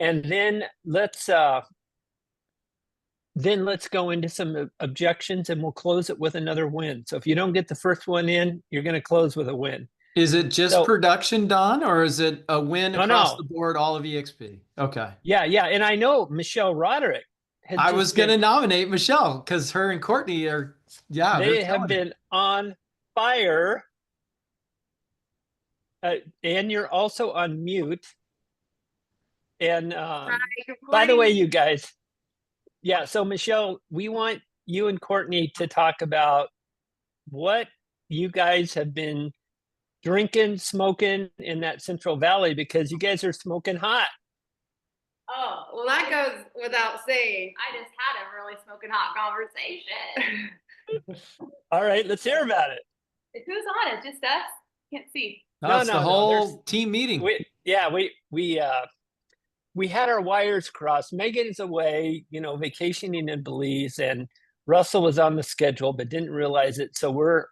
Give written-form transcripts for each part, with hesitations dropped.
And then let's go into some objections and we'll close it with another win. So if you don't get the first one in, you're going to close with a win. Is it just So production, Don, or is it a win across no. the board, all of EXP? Okay. Yeah, yeah. And I know Michelle Roderick has I was just going to been, nominate Michelle because her and Courtney are, yeah, they're they have killing it. been on fire. And you're also on mute. And Hi, good by the way, morning. you guys, yeah, so Michelle, we want you and Courtney to talk about what you guys have been drinking, smoking in that Central Valley because you guys are smoking hot. Oh, well, that goes without saying. I just had a really smoking hot conversation. All right, let's hear about it. Who's on it? Just us? Can't see. No, it's the No, whole team meeting. We had our wires crossed. Megan's away, vacationing in Belize, and Russell was on the schedule but didn't realize it. So we're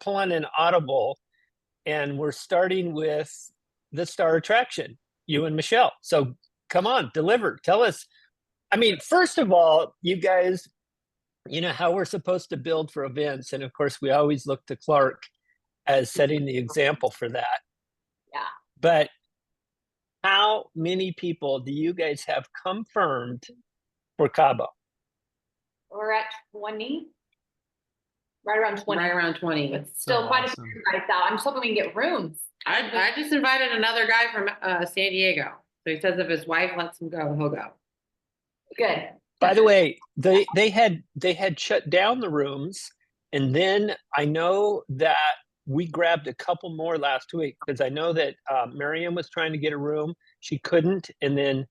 pulling an audible, and we're starting with the star attraction, you and Michelle. So come on, deliver. Tell us. I mean, first of all, you guys, how we're supposed to build for events, and of course, we always look to Clark as setting the example for that. Yeah. But how many people do you guys have confirmed for Cabo? We're at 20. Right around 20. Right around 20. It's still quite awesome. a few guys out. I'm just hoping we can get rooms. I just invited another guy from San Diego. So he says if his wife lets him go, he'll go. Good. By the way, they had shut down the rooms, and then I know that we grabbed a couple more last week because I know that Miriam was trying to get a room. She couldn't, and then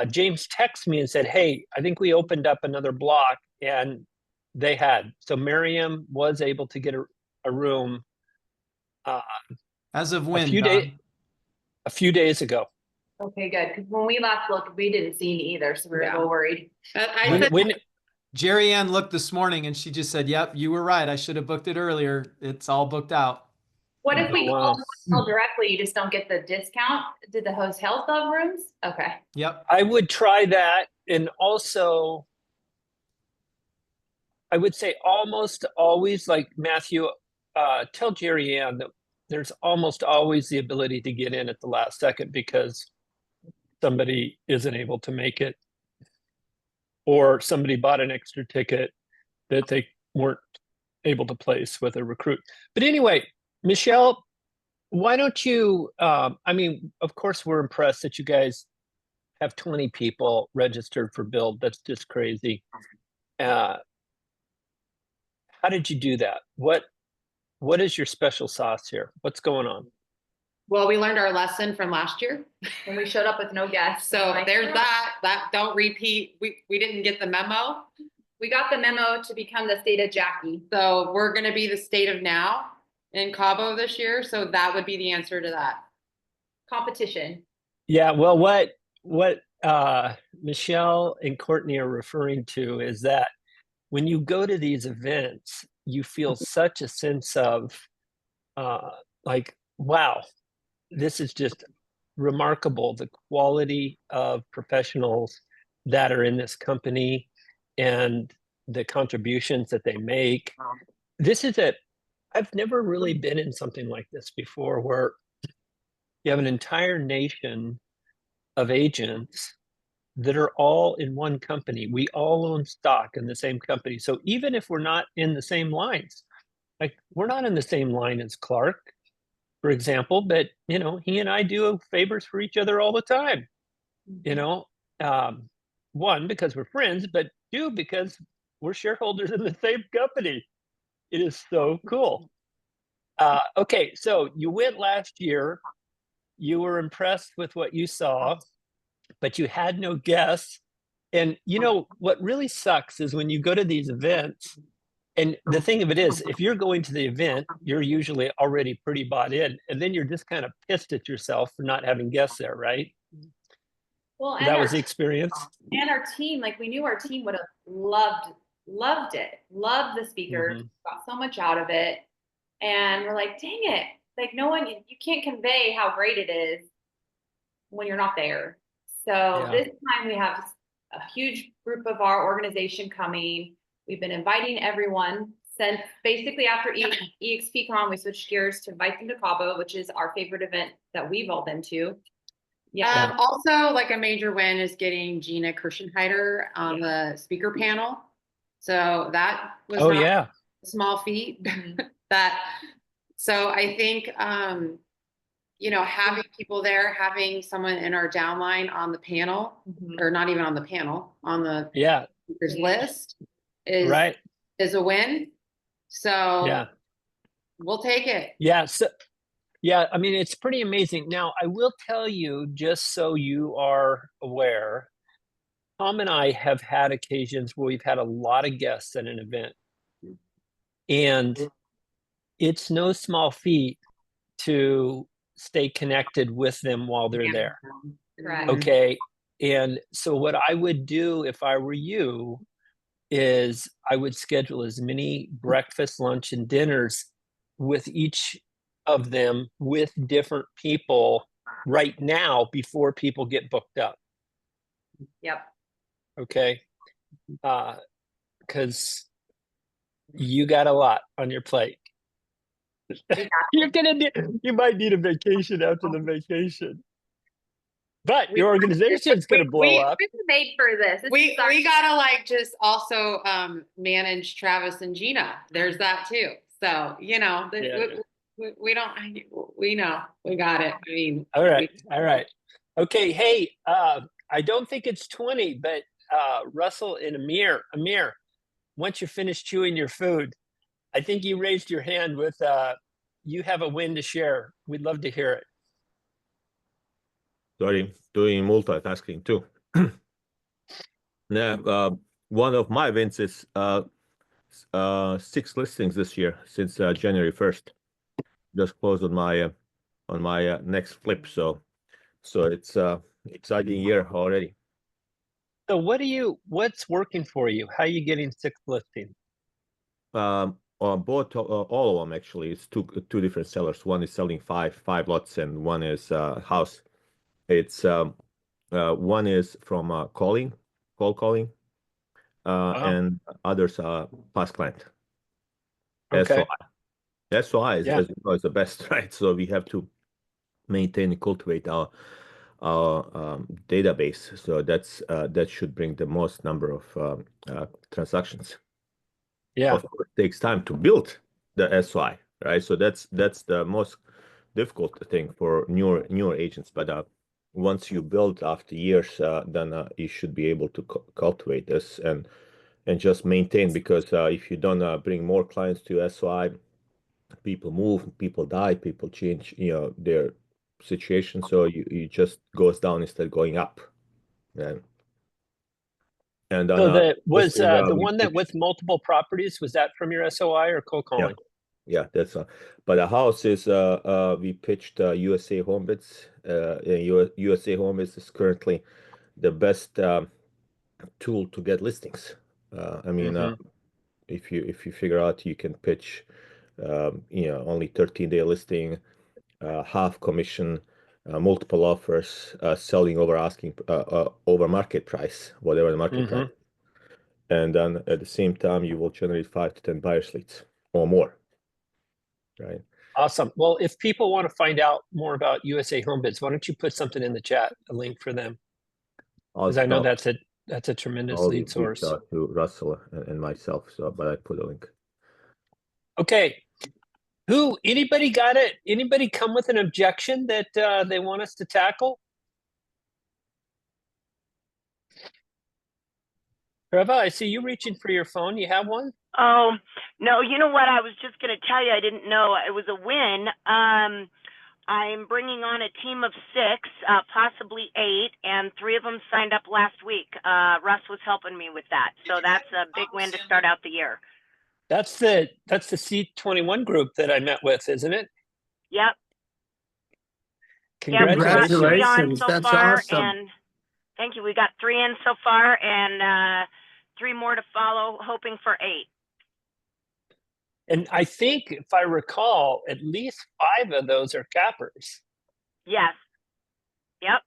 James texted me and said, "Hey, I think we opened up another block," and they had. So Miriam was able to get a room As of when, a few days ago. Okay, good. Because when we last looked, we didn't see any either, so we were a little worried. I said, When Jerry Ann looked this morning and she just said, yep, you were right. I should have booked it earlier. It's all booked out. What if we wow. call directly? You just don't get the discount? Did the hotel still have rooms? Okay. Yep. I would try that, and also I would say almost always, like Matthew, tell Jerry Ann that there's almost always the ability to get in at the last second because somebody isn't able to make it, or somebody bought an extra ticket that they weren't able to place with a recruit. But anyway, Michelle, why don't you, of course, we're impressed that you guys have 20 people registered for Build. That's just crazy. How did you do that? What is your special sauce here? What's going on? well, we learned our lesson from last year. When we showed up with no guests. So Like, there's that don't repeat. We didn't get the memo. We got the memo to become the state of Jackie. So we're going to be the state of now in Cabo this year. So that would be the answer to that. Competition. Yeah, well, what Michelle and Courtney are referring to is that when you go to these events, you feel such a sense of like, wow, this is just remarkable, the quality of professionals that are in this company and the contributions that they make. I've never really been in something like this before, where you have an entire nation of agents that are all in one company. We all own stock in the same company. So even if we're not in the same lines, like we're not in the same line as Clark, for example, but he and I do favors for each other all the time. One, because we're friends, but two, because we're shareholders in the same company. It is so cool. Okay, so you went last year. You were impressed with what you saw, but you had no guests. And what really sucks is when you go to these events, and the thing of it is, if you're going to the event, you're usually already pretty bought in, and then you're just kind of pissed at yourself for not having guests there, right? Well, that was the experience. And our team, like we knew our team would have loved it, loved the speaker, got so much out of it. And we're like, dang it. Like you can't convey how great it is when you're not there. So Yeah. this time we have a huge group of our organization coming. We've been inviting everyone since basically after EXPCon, we switched gears to invite them to Cabo, which is our favorite event that we've all been to. Yeah. Also, like a major win is getting Gina Kirschenheiter on the speaker panel. So that was Oh not yeah. a small feat. Mhm. So I think, you know, having people there, having someone in our downline on the panel, Mhm. or not even on the panel, on the Yeah. speakers list is Right. a win. So Yeah. we'll take it. Yeah. So, yeah, I mean, it's pretty amazing. Now, I will tell you, just so you are aware, Tom and I have had occasions where we've had a lot of guests at an event, and it's no small feat to stay connected with them while they're there. Correct. Okay. And so, what I would do if I were you is I would schedule as many breakfast, lunch, and dinners with each of them with different people right now before people get booked up. Yep. Okay. Because you got a lot on your plate. You might need a vacation after the vacation. But your organization's gonna blow up. We've been made for this. This We is our- gotta like just also manage Travis and Gina. There's that too. So, you know, Yeah. we don't, we know, we got it. I mean. All right. All right. Okay. Hey, I don't think it's 20, but Russell and Amir, once you finish chewing your food, I think you raised your hand with you have a win to share. We'd love to hear it. Sorry, doing multitasking too. Yeah, one of my wins is 6 listings this year since January 1st. Just closed on my next flip, so it's exciting year already. So what's working for you? How are you getting 6 listings? On both all of them actually, it's two different sellers. One is selling five lots, and one is house. It's one is from cold calling, and others are past client. Okay. SOI is, Yeah. as you know, is the best, right? So we have to maintain and cultivate our database. So that should bring the most number of transactions. Yeah. Of course, it takes time to build the SOI, right? So that's the most difficult thing for newer agents. But once you build after years, then you should be able to cultivate this and just maintain. Because if you don't bring more clients to SOI, people move, people die, people change, their situation. So you just goes down instead of going up. And then So that was listing, the we one that pitched- with multiple properties, was that from your SOI or cold calling? Yeah, that's but the house is we pitched USA Homebids. USA Homebids is currently the best tool to get listings. I mean, if you figure out you can pitch, only 13-day listing, half commission, multiple offers, selling over over market price, whatever the market price, and then at the same time you will generate 5 to 10 buyers leads or more. Right. Awesome. Well, if people want to find out more about USA Homebids, why don't you put something in the chat, a link for them? Because I know that's a tremendous I'll lead reach source. out to Russell and myself. So, but I put a link. Okay. Anybody got it? Anybody come with an objection that they want us to tackle? Treva, I see you reaching for your phone. You have one? Oh, no, you know what? I was just going to tell you, I didn't know it was a win. I'm bringing on a team of 6, possibly 8, and 3 of them signed up last week. Russ was helping me with that. So that's a big win to start out the year. That's the C21 group that I met with, isn't it? Yep. Congratulations. Yeah, we got 3 on so That's far, awesome. and thank you. We got 3 in so far, and 3 more to follow, hoping for 8. And I think, if I recall, at least 5 of those are cappers. Yes. Yep.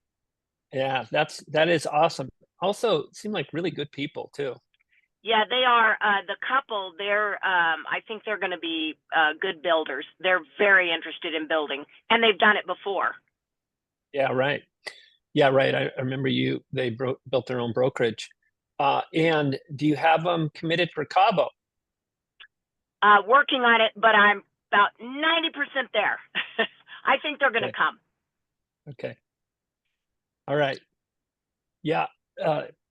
Yeah, that is awesome. Also, seem like really good people too. Yeah, they are the couple. I think they're going to be good builders. They're very interested in building, and they've done it before. Yeah, right. Yeah, right. I remember they built their own brokerage. And do you have them committed for Cabo? Working on it, but I'm about 90% there. I think they're going to Okay. come. Okay. All right. Yeah.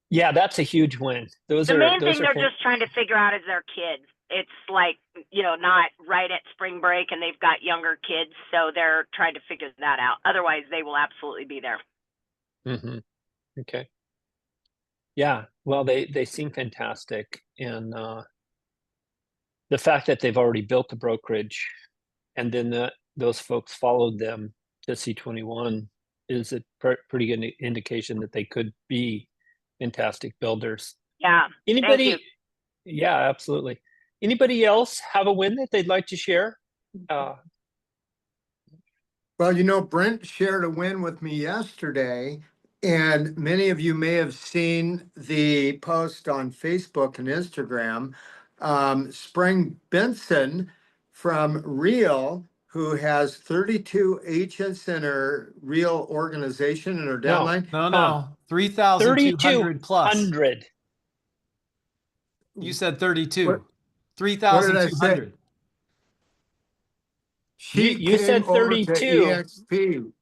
Yeah, that's a huge win. Those The are main those thing are they're just trying to figure out is their kids. It's like, not right at spring break and they've got younger kids, so they're trying to figure that out. Otherwise, they will absolutely be there. Mm-hmm. Okay. Yeah. Well, they seem fantastic, and the fact that they've already built the brokerage, and then those folks followed them to C21 is a pretty good indication that they could be fantastic builders. Yeah. Thank you. Anybody? Yeah, absolutely. Anybody else have a win that they'd like to share? Well, Brent shared a win with me yesterday, and many of you may have seen the post on Facebook and Instagram. Spring Benson from Real, who has 32 agents in her Real organization in her No. downline. No, 3,200 plus. 3,200. You said 32. What- 3,200. She You said came over to 32. EXP.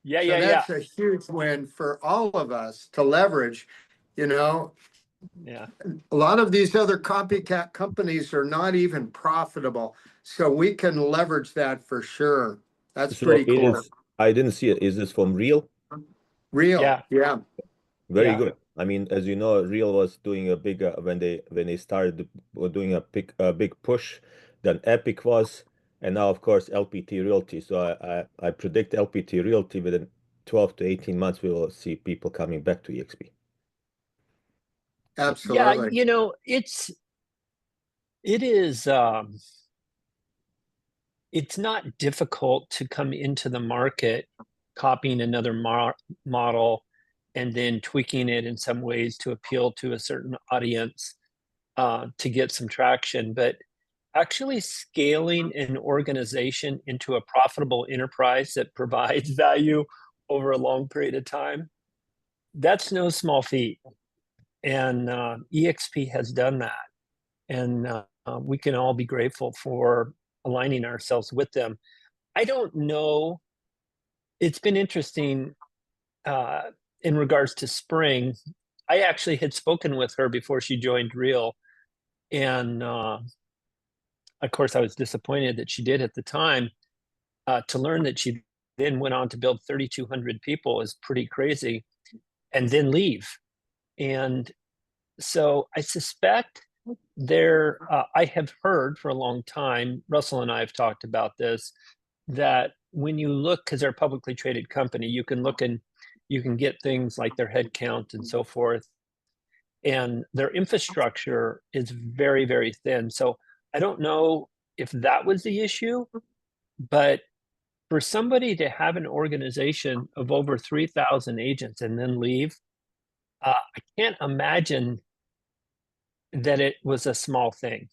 Yeah, So yeah, yeah. that's a huge win for all of us to leverage. Yeah. A lot of these other copycat companies are not even profitable. So we can leverage that for sure. That's So pretty it cool. is, I didn't see it. Is this from Real? Real. Yeah. Yeah. Very Yeah. good. I mean, as you know, Real was doing a big when they started doing a big push. Then Epic was, and now of course LPT Realty. So I predict LPT Realty within 12 to 18 months we will see people coming back to EXP. Absolutely. Yeah, it is it's not difficult to come into the market copying another model and then tweaking it in some ways to appeal to a certain audience to get some traction. But actually scaling an organization into a profitable enterprise that provides value over a long period of time, that's no small feat. And EXP has done that. And we can all be grateful for aligning ourselves with them. I don't know. It's been interesting in regards to Spring. I actually had spoken with her before she joined Real. And of course, I was disappointed that she did at the time. To learn that she then went on to build 3,200 people is pretty crazy, and then leave. And so I suspect I have heard for a long time, Russell and I have talked about this, that when you look, because they're a publicly traded company, you can look and you can get things like their head count and so forth. And their infrastructure is very, very thin. So I don't know if that was the issue, but for somebody to have an organization of over 3,000 agents and then leave, I can't imagine that it was a small thing.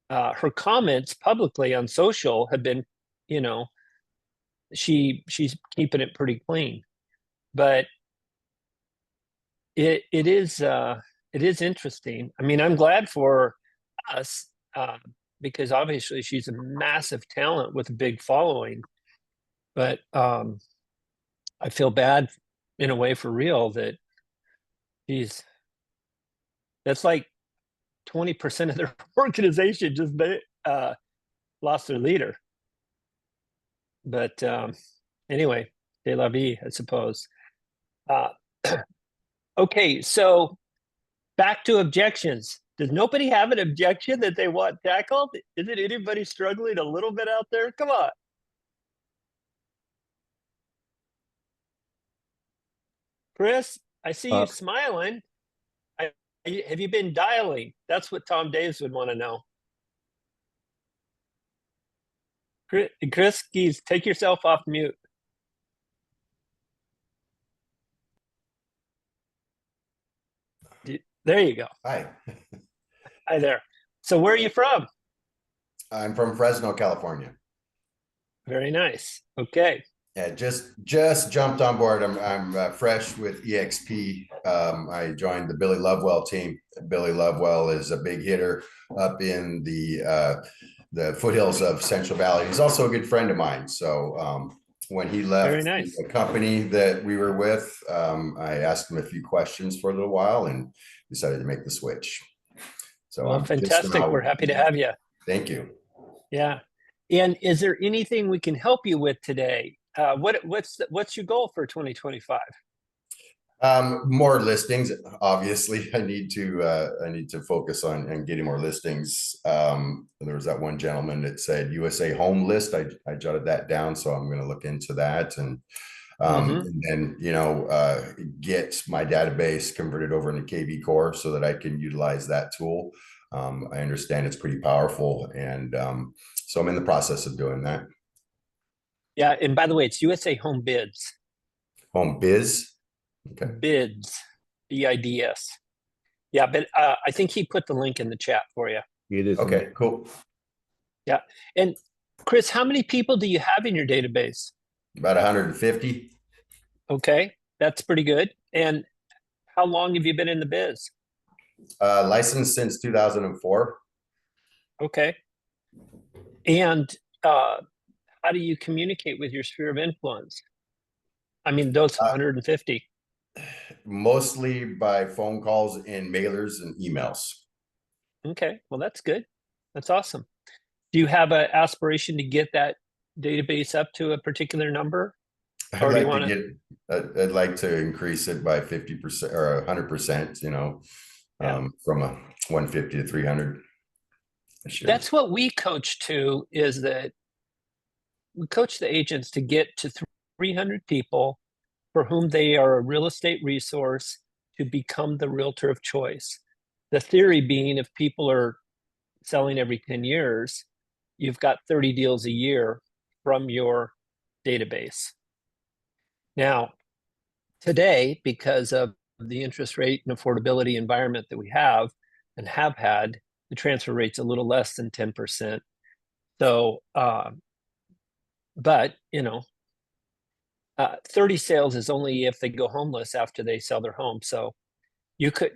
Her comments publicly on social have been, she's keeping it pretty clean, but it is interesting. I mean, I'm glad for us because obviously she's a massive talent with a big following, but I feel bad in a way for Real that that's like 20% of their organization just lost their leader. But anyway, de la vie, I suppose. Okay, so back to objections. Does nobody have an objection that they want tackled? Isn't anybody struggling a little bit out there? Come on. Chris, I see you smiling. Have you been dialing? That's what Tom Daves would want to know. Chris Keys, take yourself off mute. There you go. Hi, Hi there. So where are you from? I'm from Fresno, California. Very nice. Okay. Yeah, just jumped on board. I'm fresh with EXP. I joined the Billy Lovewell team. Billy Lovewell is a big hitter up in the foothills of Central Valley. He's also a good friend of mine. So when he Very left nice. the company that we were with, I asked him a few questions for a little while and decided to make the switch. So Well, I'm just fantastic. now- We're happy to have you. Thank you. Yeah. And is there anything we can help you with today? What's your goal for 2025? More listings. Obviously, I need to focus on getting more listings. There was that one gentleman that said USA home list. I jotted that down, so I'm going to look into that and then get my database converted over into KV Core so that I can utilize that tool. I understand it's pretty powerful, and so I'm in the process of doing that. Yeah. And by the way, it's USA Home Bids. Home Biz. Okay. Bids. BIDS. Yeah, but I think he put the link in the chat for you. It is Okay, cool. Yeah. And Chris, how many people do you have in your database? About 150. Okay, that's pretty good. And how long have you been in the biz? Licensed since 2004. Okay. And how do you communicate with your sphere of influence? I mean, those 150. Mostly by phone calls and mailers and emails. Okay, well, that's good. That's awesome. Do you have an aspiration to get that database up to a particular number? Or do you want to? I'd like to increase it by 50% or 100%, from a 150 to 300. That's what we coach to, is that we coach the agents to get to 300 people for whom they are a real estate resource to become the realtor of choice. The theory being, if people are selling every 10 years, you've got 30 deals a year from your database. Now, today, because of the interest rate and affordability environment that we have and have had, the transfer rate's a little less than 10%. So, but 30 sales is only if they go homeless after they sell their home. So you could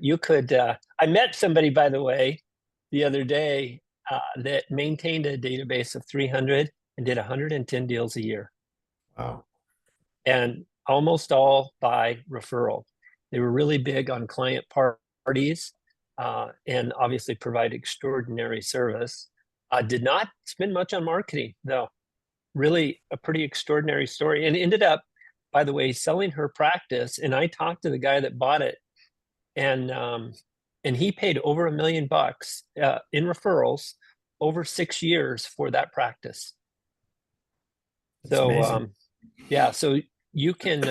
I met somebody, by the way, the other day that maintained a database of 300 and did 110 deals a year. Wow. And almost all by referral. They were really big on client parties and obviously provide extraordinary service. Did not spend much on marketing, though. Really a pretty extraordinary story, and ended up, by the way, selling her practice. And I talked to the guy that bought it, and he paid over $1 million in referrals over 6 years for that practice. That's So amazing. yeah, so you can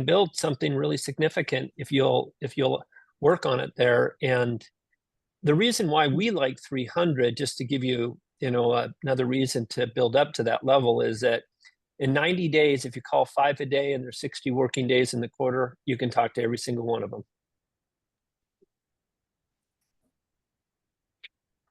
build something really significant if you'll work on it there. And the reason why we like 300, just to give you another reason to build up to that level, is that in 90 days, if you call 5 a day and there's 60 working days in the quarter, you can talk to every single one of them.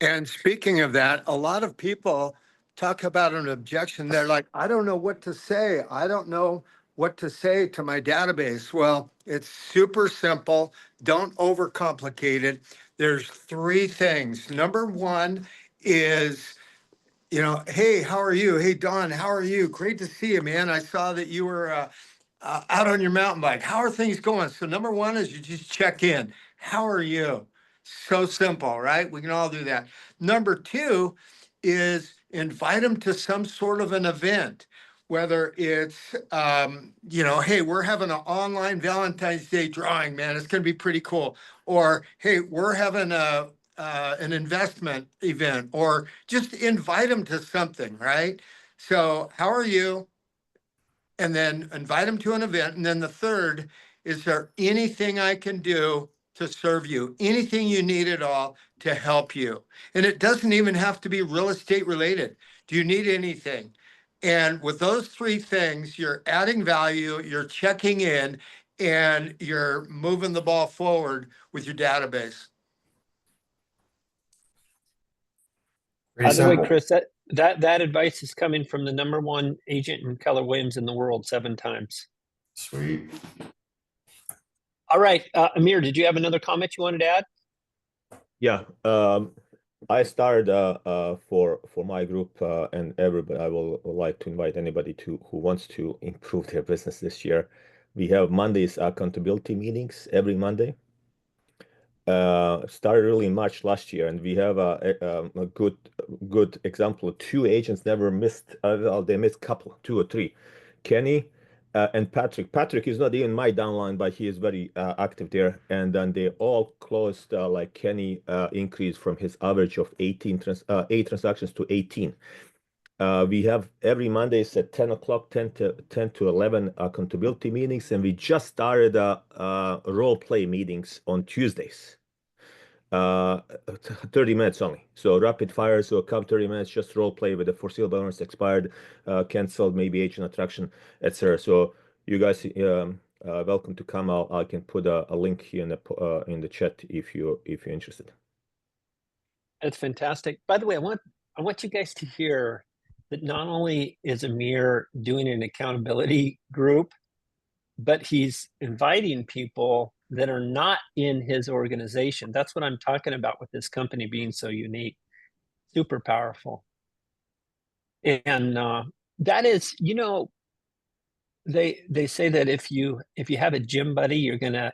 And speaking of that, a lot of people talk about an objection. They're like, I don't know what to say. I don't know what to say to my database. Well, it's super simple. Don't overcomplicate it. There's 3 things. Number 1 is, hey, how are you? Hey, Don, how are you? Great to see you, man. I saw that you were out on your mountain bike. How are things going? So number 1 is you just check in. How are you? So simple, right? We can all do that. Number 2 is invite them to some sort of an event, whether it's, hey, we're having an online Valentine's Day drawing, man. It's going to be pretty cool. Or, hey, we're having an investment event, or just invite them to something, right? So how are you? And then invite them to an event. And then the third, is there anything I can do to serve you? Anything you need at all to help you? And it doesn't even have to be real estate related. Do you need anything? And with those 3 things, you're adding value, you're checking in, and you're moving the ball forward with your database. Pretty By the way, simple. Chris, that advice is coming from the #1 agent in Keller Williams in the world 7 times. Sweet. All right, Amir, did you have another comment you wanted to add? Yeah, I started for my group and everybody. I will like to invite anybody who wants to improve their business this year. We have Mondays accountability meetings every Monday. Started early in March last year, and we have a good example. 2 agents never missed. Well, they missed couple, 2 or 3. Kenny and Patrick. Patrick is not even my downline, but he is very active there. And then they all closed. Like Kenny increased from his average of 8 transactions to 18. We have every Mondays at 10 o'clock, 10 to 11 accountability meetings, and we just started role play meetings on Tuesdays. 30 minutes only. So rapid fire. So come 30 minutes, just role play with the foreseeable owners, expired, canceled, maybe agent attraction, etc. So you guys welcome to come. I can put a link here in the chat if you're interested. That's fantastic. By the way, I want you guys to hear that not only is Amir doing an accountability group, but he's inviting people that are not in his organization. That's what I'm talking about with this company being so unique. Super powerful. And that is, they say that if you have a gym buddy,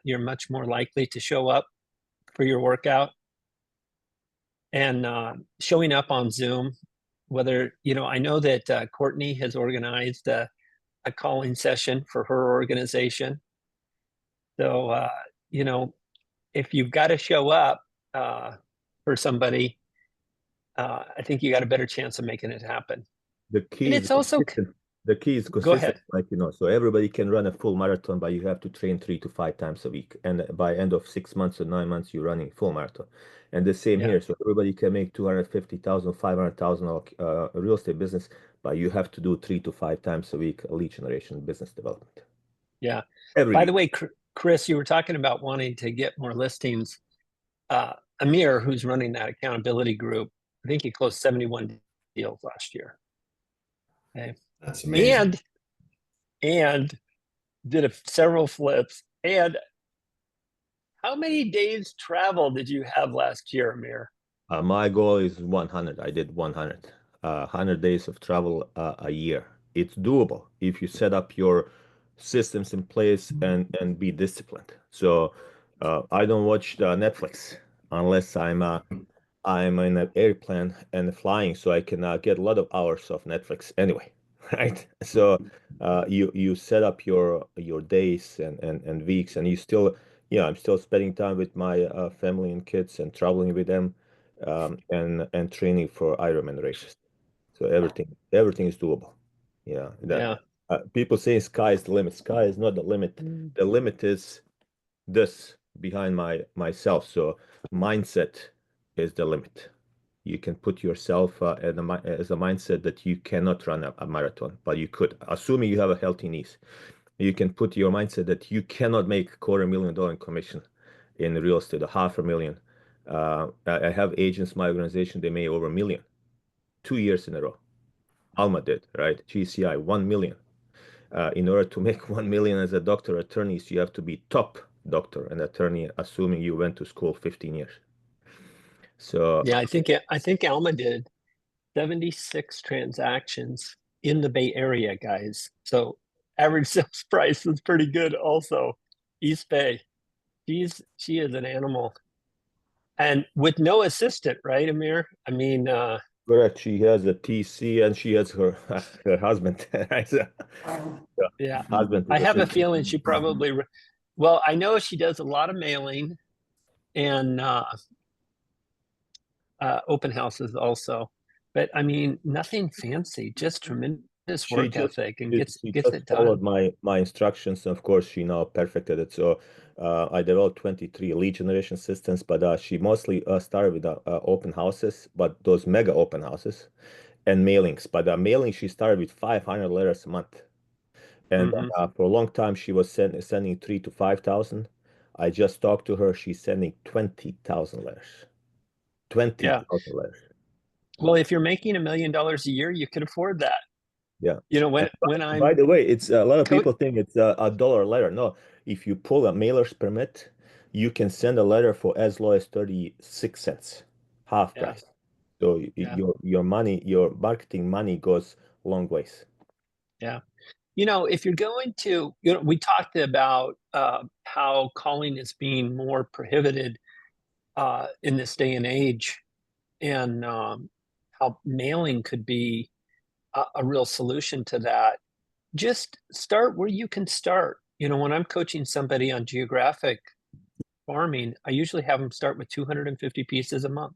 you're much more likely to show up for your workout. And showing up on Zoom, whether, I know that Courtney has organized a calling session for her organization. So, if you've got to show up for somebody, I think you got a better chance of making it happen. The key And is it's also consistent. The key is Go ahead. consistent, so everybody can run a full marathon, but you have to train 3 to 5 times a week. And by end of 6 months or 9 months, you're running full marathon. And the same Yeah. here. So everybody can make 250,000, 500,000 real estate business, but you have to do 3 to 5 times a week lead generation, business development. Yeah. Every By the week. way, Chris, you were talking about wanting to get more listings. Amir, who's running that accountability group, I think he closed 71 deals last year. Okay. That's amazing. And did several flips. And how many days travel did you have last year, Amir? My goal is 100. I did 100. 100 days of travel a year. It's doable if you set up your systems in place and be disciplined. So I don't watch the Netflix unless I'm in an airplane and flying, so I can get a lot of hours of Netflix anyway, right? So you set up your days and weeks, and you still, I'm still spending time with my family and kids and traveling with them, and training for Ironman races. So everything is doable. Yeah. People say sky is the limit. Sky is not the limit. The limit is this behind myself. So mindset is the limit. You can put yourself as a mindset that you cannot run a marathon, but you could, assuming you have a healthy knees. You can put your mindset that you cannot make $250,000 in commission in real estate, $500,000. I have agents in my organization, they made over $1 million 2 years in a row. Alma did, right? GCI, 1 million. In order to make 1 million as a doctor attorneys, you have to be top doctor and attorney, assuming you went to school 15 years. So Yeah, I think Alma did 76 transactions in the Bay Area, guys. So average sales price is pretty good also. East Bay. She is an animal. And with no assistant, right, Amir? I mean, correct. She has a TC and she has her husband. Right? So, yeah. husband. I have a feeling she probably, well, I know she does a lot of mailing and open houses also. But I mean, nothing fancy, just tremendous work ethic and gets it done. Followed my instructions. Of course, she now perfected it. So I developed 23 lead generation systems, but she mostly started with open houses, but those mega open houses and mailings. But mailing, she started with 500 letters a month. And Mhm. for a long time, she was sending 3,000 to 5,000. I just talked to her. She's sending 20,000 letters. 20,000 letters. Well, if you're making $1 million a year, you can afford that. Yeah. You know, And when by I'm the way, it's a lot of co- people think it's a $1 letter. No, if you pull a mailer's permit, you can send a letter for as low as 36 cents, half Yeah. price. So Yeah. your money, your marketing money goes long ways. Yeah. You know, if you're going to, you know, we talked about how calling is being more prohibited in this day and age, and how mailing could be a real solution to that. Just start where you can start. You know, when I'm coaching somebody on geographic farming, I usually have them start with 250 pieces a month.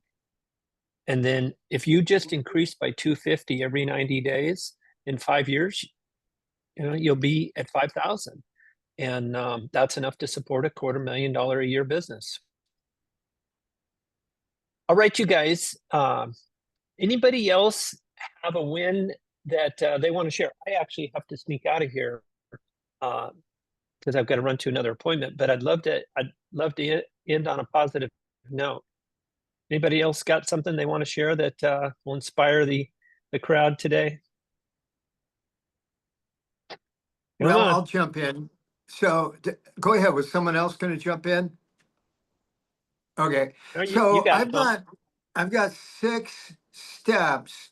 And then if you just increase by 250 every 90 days in 5 years, you know, you'll be at 5,000. And that's enough to support a $250,000 a year business. All right, you guys. Anybody else have a win that they want to share? I actually have to sneak out of here because I've got to run to another appointment. But I'd love to end on a positive note. Anybody else got something they want to share that will inspire the crowd today? Come Well, on. I'll jump in. So go ahead. Was someone else going to jump in? Okay. No, you So got it, Tom. I've got 6 steps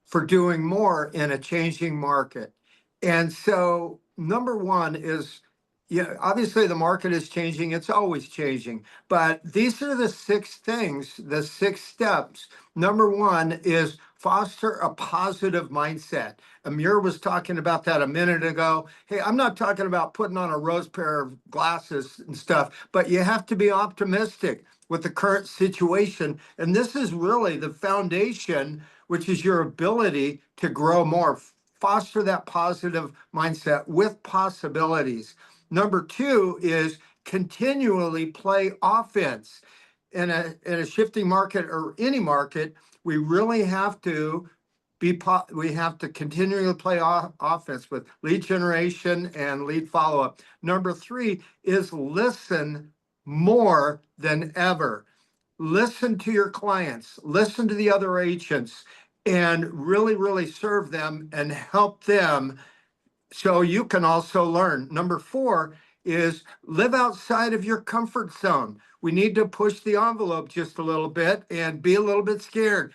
for doing more in a changing market. And so number one is, yeah, obviously the market is changing. It's always changing. But these are the 6 things, the 6 steps. Number one is foster a positive mindset. Amir was talking about that a minute ago. Hey, I'm not talking about putting on a rose pair of glasses and stuff, but you have to be optimistic with the current situation. And this is really the foundation, which is your ability to grow more. Foster that positive mindset with possibilities. Number 2 is continually play offense. In a shifting market or any market, we really have to we have to continually play offense with lead generation and lead follow-up. Number 3 is listen more than ever. Listen to your clients, listen to the other agents, and really, really serve them and help them so you can also learn. Number 4 is live outside of your comfort zone. We need to push the envelope just a little bit and be a little bit scared.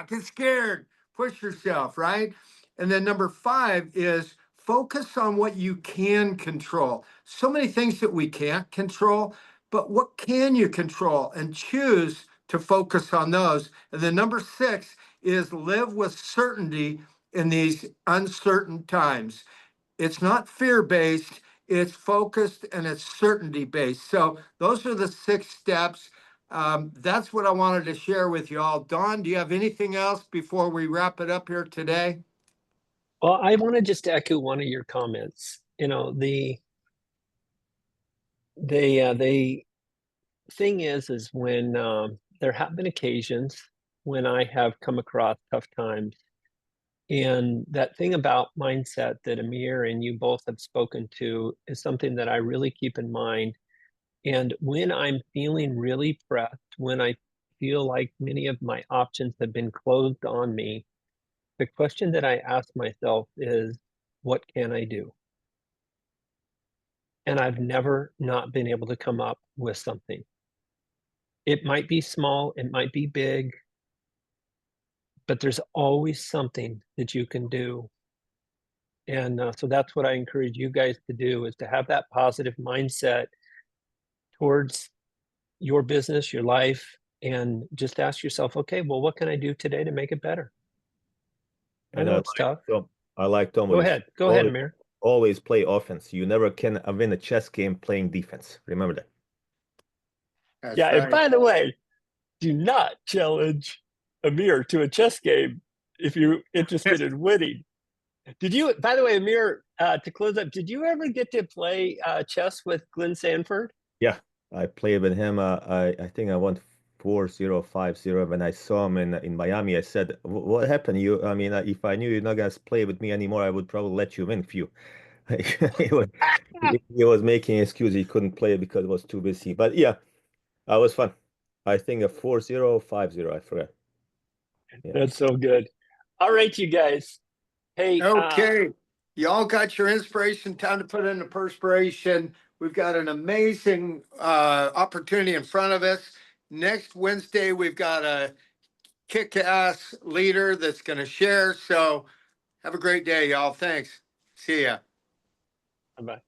Get scared. Push yourself, right? And then number 5 is focus on what you can control. So many things that we can't control, but what can you control? And choose to focus on those. And then number 6 is live with certainty in these uncertain times. It's not fear-based, it's focused and it's certainty-based. So those are the 6 steps. That's what I wanted to share with you all. Dawn, do you have anything else before we wrap it up here today? Well, I want to just echo one of your comments. You know, the thing is when there have been occasions when I have come across tough times, and that thing about mindset that Amir and you both have spoken to is something that I really keep in mind. And when I'm feeling really pressed, when I feel like many of my options have been closed on me, the question that I ask myself is, what can I do? And I've never not been able to come up with something. It might be small, it might be big, but there's always something that you can do. And so that's what I encourage you guys to do, is to have that positive mindset towards your business, your life, and just ask yourself, okay, well, what can I do today to make it better? I know it's tough. I like Tom. Go ahead, Amir. Always play offense. You never can win a chess game playing defense. Remember that. That's Yeah, and right. by the way, do not challenge Amir to a chess game if you're interested in winning. Did you, by the way, Amir, to close up, did you ever get to play chess with Glenn Sanford? Yeah, I played with him. I think I won 4-0, 5-0. When I saw him in Miami, I said, "What happened? I mean, if I knew you're not gonna play with me anymore, I would probably let you win few." he was, he was making excuse he couldn't play because it was too busy. But yeah, it was fun. I think a 4-0, 5-0, I forgot. Yeah. That's so good. All right, you guys. Hey, Okay, y'all got your inspiration, time to put in the perspiration. We've got an amazing opportunity in front of us. Next Wednesday, we've got a kick-ass leader that's gonna share. So have a great day, y'all. Thanks. See ya. bye-bye.